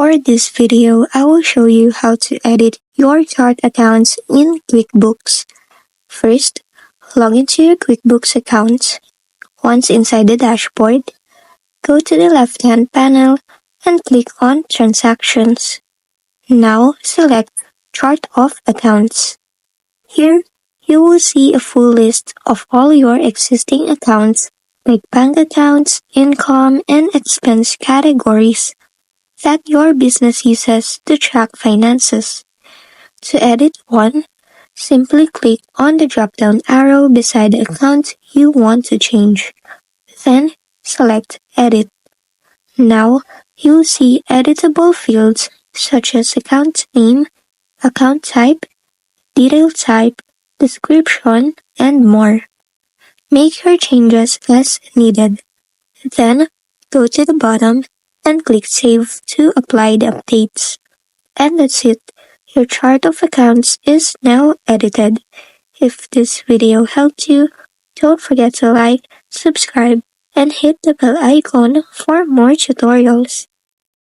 For this video, I will show you how to edit your chart accounts in QuickBooks. First, log into your QuickBooks account. Once inside the dashboard, go to the left-hand panel and click on Transactions. Now, select Chart of Accounts. Here, you will see a full list of all your existing accounts like bank accounts, income, and expense categories that your business uses to track finances. To edit one, simply click on the drop-down arrow beside the account you want to change. Then, select Edit. Now, you'll see editable fields such as account name, account type, detail type, description, and more. Make your changes as needed. Then, go to the bottom and click Save to apply the updates. And that's it. Your chart of accounts is now edited. If this video helped you, don't forget to like, subscribe, and hit the bell icon for more tutorials.